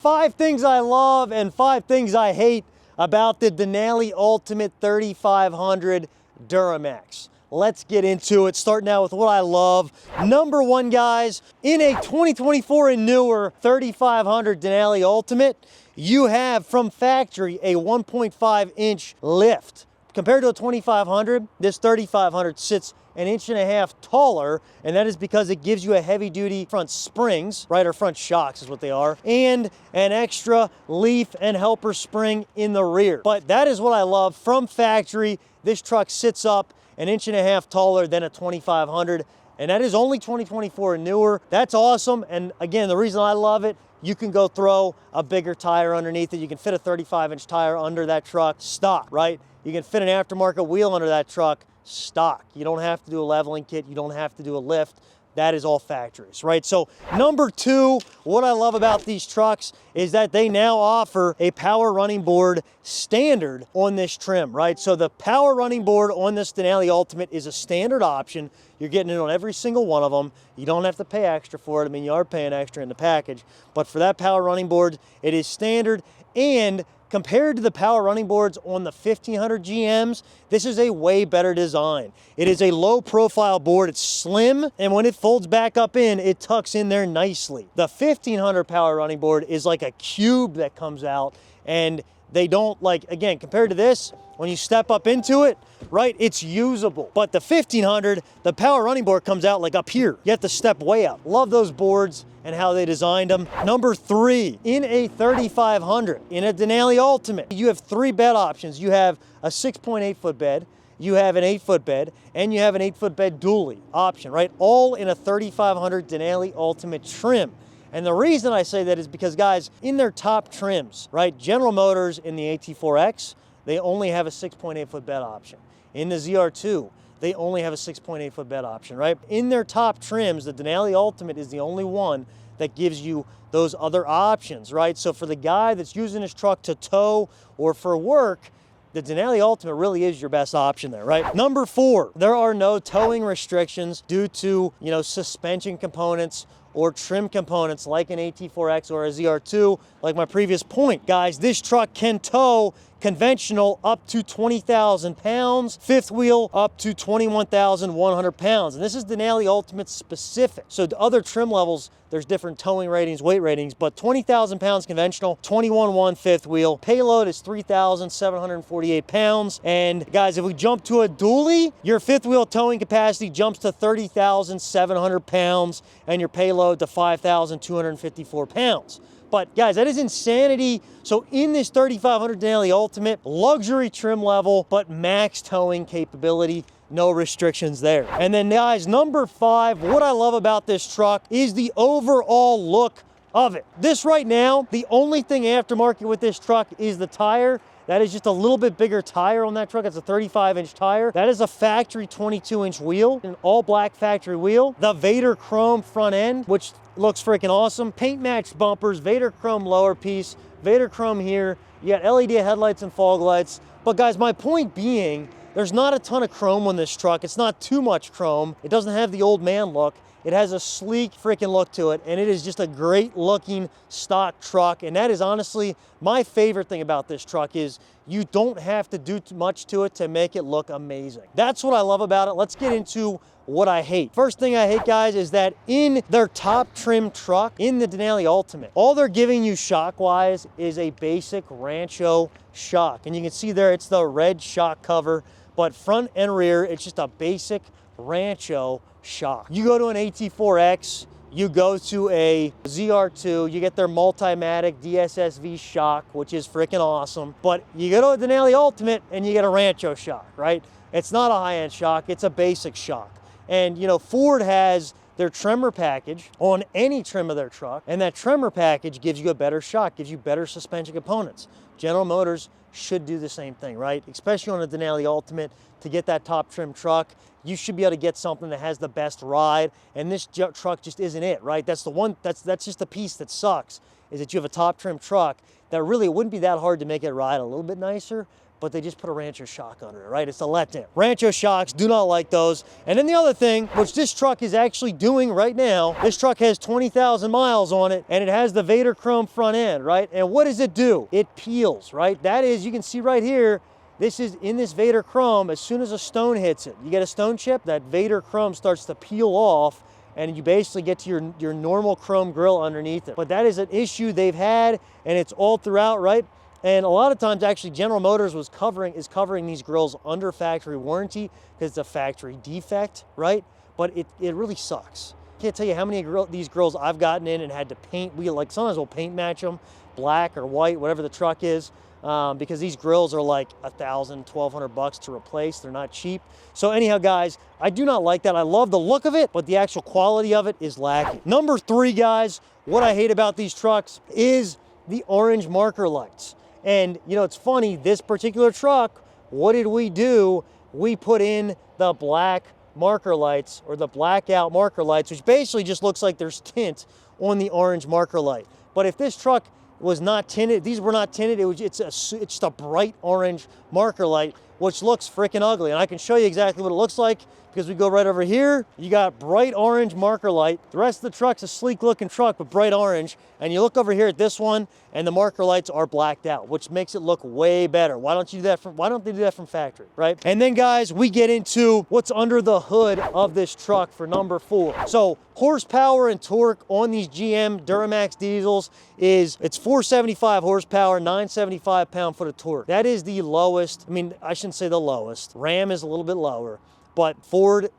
5 things I love and 5 things I hate about the Denali Ultimate 3500 Duramax. Let's get into it, starting out with what I love. Number 1, guys, in a 2024 and newer 3500 Denali Ultimate, you have from factory a 1.5-inch lift. Compared to a 2500, this 3500 sits 1.5 inches taller, and that is because it gives you a heavy-duty front springs, right, or front shocks is what they are, and an extra leaf and helper spring in the rear. But that is what I love. From factory, this truck sits up 1.5 inches taller than a 2500, and that is only 2024 and newer. That's awesome, and again, the reason I love it, you can go throw a bigger tire underneath it. You can fit a 35-inch tire under that truck, stock, right? You can fit an aftermarket wheel under that truck, stock. You don't have to do a leveling kit. You don't have to do a lift. That is all factories, right? So number 2, what I love about these trucks is that they now offer a power running board standard on this trim, right? So the power running board on this Denali Ultimate is a standard option. You're getting it on every single one of them. You don't have to pay extra for it. I mean, you are paying extra in the package, but for that power running board, it is standard. And compared to the power running boards on the 1500 GMs, this is a way better design. It is a low profile board, it's slim, and when it folds back up in, it tucks in there nicely. The 1500 power running board is like a cube that comes out, and they don't, like, again, compared to this, when you step up into it, right, it's usable. But the 1500, the power running board comes out like up here. You have to step way up. Love those boards and how they designed them. Number 3, in a 3500, in a Denali Ultimate, you have 3 bed options. You have a 6.8-foot bed, you have an 8-foot bed, and you have an 8-foot bed dually option, right? All in a 3500 Denali Ultimate trim. And the reason I say that is because, guys, in their top trims, right, General Motors in the AT4X, they only have a 6.8-foot bed option. In the ZR2, they only have a 6.8-foot bed option, right? In their top trims, the Denali Ultimate is the only one that gives you those other options, right? So for the guy that's using his truck to tow or for work, the Denali Ultimate really is your best option there, right? Number 4, there are no towing restrictions due to, suspension components or trim components like an AT4X or a ZR2. Like my previous point, guys, this truck can tow conventional up to 20,000 pounds, fifth wheel up to 21,100 pounds. And this is Denali Ultimate specific. So the other trim levels, there's different towing ratings, weight ratings, but 20,000 pounds conventional, 21.1 fifth wheel. Payload is 3,748 pounds. And guys, if we jump to a dually, your fifth wheel towing capacity jumps to 30,700 pounds and your payload to 5,254 pounds. But guys, that is insanity. So in this 3500 Denali Ultimate, luxury trim level, but max towing capability, no restrictions there. And then guys, number 5, what I love about this truck is the overall look of it. This right now, the only thing aftermarket with this truck is the tire. That is just a little bit bigger tire on that truck. It's a 35-inch tire. That is a factory 22-inch wheel, an all-black factory wheel. The Vader Chrome front end, which looks freaking awesome. Paint matched bumpers, Vader Chrome lower piece, Vader Chrome here. You got LED headlights and fog lights. But guys, my point being, there's not a ton of chrome on this truck. It's not too much chrome. It doesn't have the old man look. It has a sleek freaking look to it, and it is just a great looking stock truck. And that is honestly my favorite thing about this truck is you don't have to do too much to it to make it look amazing. That's what I love about it. Let's get into what I hate. First thing I hate, guys, is that in their top trim truck, in the Denali Ultimate, all they're giving you shock-wise is a basic Rancho shock. And you can see there, it's the red shock cover, but front and rear, it's just a basic Rancho shock. You go to an AT4X, you go to a ZR2, you get their Multimatic DSSV shock, which is freaking awesome. But you go to a Denali Ultimate and you get a Rancho shock, right? It's not a high-end shock, it's a basic shock. And Ford has their trimmer package on any trim of their truck, and that trimmer package gives you a better shock, gives you better suspension components. General Motors should do the same thing, right? Especially on a Denali Ultimate, to get that top trim truck, you should be able to get something that has the best ride, and this truck just isn't it, right? That's the one, that's just the piece that sucks, is that you have a top trim truck that really, it wouldn't be that hard to make it ride a little bit nicer, but they just put a Rancho shock under it, right? It's a letdown. Rancho shocks, do not like those. And then the other thing, which this truck is actually doing right now, this truck has 20,000 miles on it, and it has the Vader Chrome front end, right? And what does it do? It peels, right? That is, you can see right here, this is in this Vader Chrome. As soon as a stone hits it, you get a stone chip, that Vader Chrome starts to peel off, and you basically get to your normal chrome grille underneath it. But that is an issue they've had, and it's all throughout, right? And a lot of times, actually, General Motors is covering these grills under factory warranty because it's a factory defect, right? But it really sucks. Can't tell you how many these grills I've gotten in and had to paint. Like sometimes we'll paint match them, black or white, whatever the truck is, because these grills are like $1,000, $1,200 to replace. They're not cheap. So anyhow, guys, I do not like that. I love the look of it, but the actual quality of it is lacking. Number 3, guys, what I hate about these trucks is the orange marker lights. And, you know, it's funny, this particular truck, what did we do? We put in the black marker lights, or the blackout marker lights, which basically just looks like there's tint on the orange marker light. But if this truck was not tinted, these were not tinted, it's just a bright orange marker light, which looks freaking ugly. And I can show you exactly what it looks like, because we go right over here. You got bright orange marker light. The rest of the truck's a sleek looking truck with bright orange. And you look over here at this one, and the marker lights are blacked out, which makes it look way better. Why don't they do that from factory, right? And then, guys, we get into what's under the hood of this truck for number 4. So horsepower and torque on these GM Duramax diesels it's 475 horsepower, 975 pound-foot of torque. That is the lowest. I mean, I shouldn't say the lowest. Ram is a little bit lower, but Ford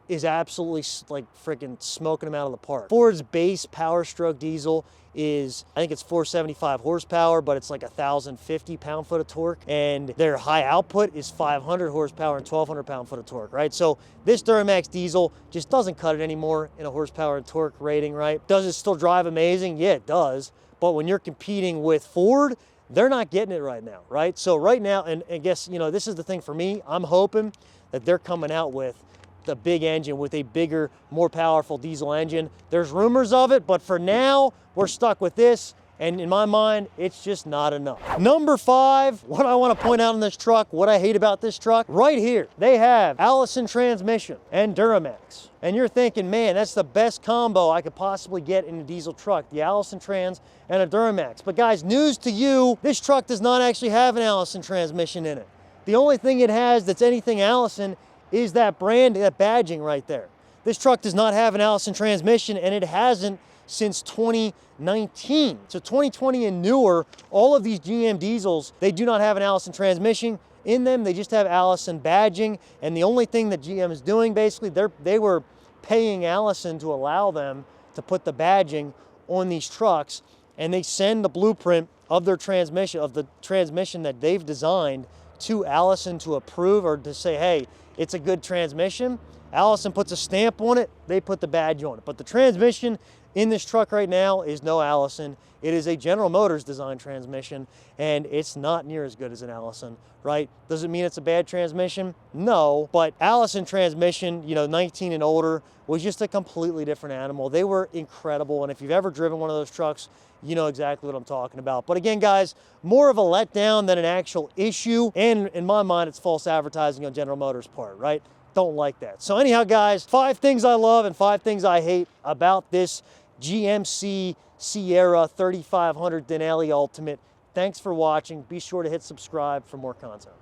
is absolutely like freaking smoking them out of the park. Ford's base Power Stroke diesel is, I think it's 475 horsepower, but it's like 1,050 pound-foot of torque. And their high output is 500 horsepower and 1,200 pound-foot of torque, right? So this Duramax diesel just doesn't cut it anymore in a horsepower and torque rating, right? Does it still drive amazing? Yeah, it does. But when you're competing with Ford, they're not getting it right now, right? So right now, and I guess, you know, this is the thing for me, I'm hoping that they're coming out with the big engine, with a bigger, more powerful diesel engine. There's rumors of it, but for now, we're stuck with this. And in my mind, it's just not enough. Number 5, what I want to point out in this truck, what I hate about this truck, right here, they have Allison transmission and Duramax. And you're thinking, man, that's the best combo I could possibly get in a diesel truck, the Allison trans and a Duramax. But guys, news to you, this truck does not actually have an Allison transmission in it. The only thing it has that's anything Allison is that brand, that badging right there. This truck does not have an Allison transmission, and it hasn't since 2019. So 2020 and newer, all of these GM diesels, they do not have an Allison transmission in them. They just have Allison badging. And the only thing that GM is doing, basically, they were paying Allison to allow them to put the badging on these trucks, and they send the blueprint of their transmission, of the transmission that they've designed, to Allison to approve, or to say, hey, it's a good transmission. Allison puts a stamp on it, they put the badge on it. But the transmission in this truck right now is no Allison. It is a General Motors design transmission, and it's not near as good as an Allison, right? Does it mean it's a bad transmission? No, but Allison transmission, you know, 19 and older, was just a completely different animal. They were incredible, and if you've ever driven one of those trucks, you know exactly what I'm talking about. But again, guys, more of a letdown than an actual issue, and in my mind, it's false advertising on General Motors' part, right? Don't like that. So anyhow, guys, 5 things I love and 5 things I hate about this GMC Sierra 3500 Denali Ultimate. Thanks for watching. Be sure to hit subscribe for more content.